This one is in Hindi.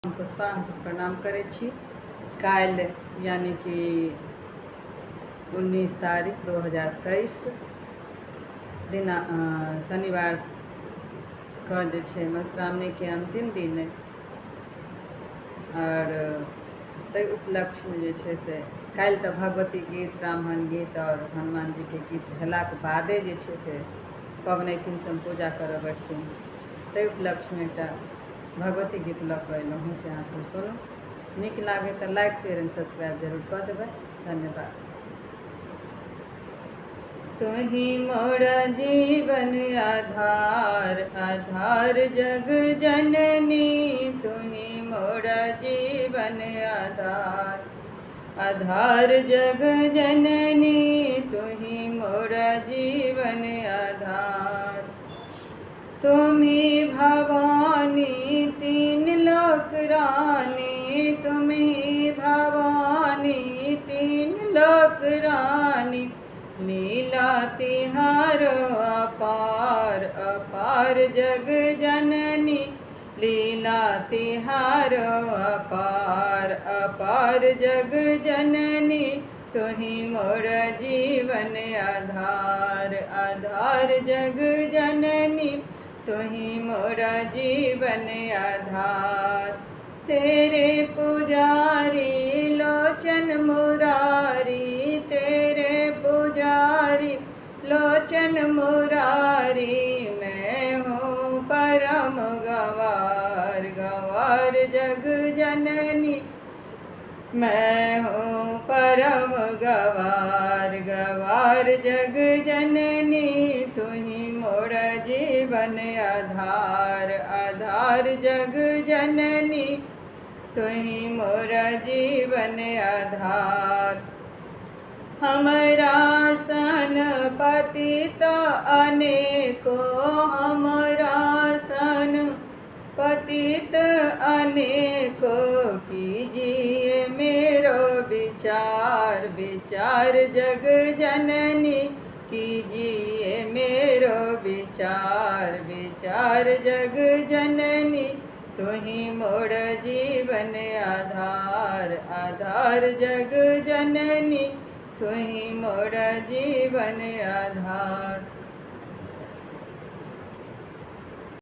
हम पुष्पा हमसब प्रणाम करै छी। काल्हि यानी कि 19 तारीख 2023 दिन शनिवार के जे छै मधुश्रावणीके अंतिम दिन अइ और ताहि उपलक्ष्यमे जे छै से काल्हि तऽ भगवती गीत, ब्राह्मण गीत और हनुमान जीके गीत भेलाके बादे जे छै से पबनैतिन सब पूजा करऽ बैठथिन। ताहि उपलक्ष्यमे एकटा भगवती गीत लऽ कऽ अएलहुँ हँ, से अहाँसब सुनू। नीक लागे तऽ लाइक शेयर एंड सब्सक्राइब जरूर कऽ देबै। धन्यवाद। तुही मोर जीवन आधार, आधार जग जननी। तुही मोर जीवन आधार, आधार जग जननी। तुही मोर जीवन आधार। तुम्ही भवानी तीन लोक रानी, तुम्ही भवानी तीन लोक रानी। लीला तिहारो अपार, अपार जग जननी। लीला तिहारो अपार, अपार जग जननी। तुही मोर जीवन आधार, आधार जग जननी। तुही मोर जीवन आधार। तेरे पुजारी लोचन मुरारी, तेरे पुजारी लोचन मुरारी। मैं हूँ परम गंवार, गंवार जग जननी। मैं हूँ परम गंवार, गंवार जग जननी। तुही मोर जीवन आधार, आधार जग जननी। तुही मोर जीवन आधार। हमरा सन पतित अनेको, हमरा सन पतित अनेको। कीजिए मेरो विचार, विचार जग जननी। कीजिए मेरो विचार, विचार जग जननी। तुही मोर जीवन आधार, आधार जग जननी। तुही मोर जीवन आधार।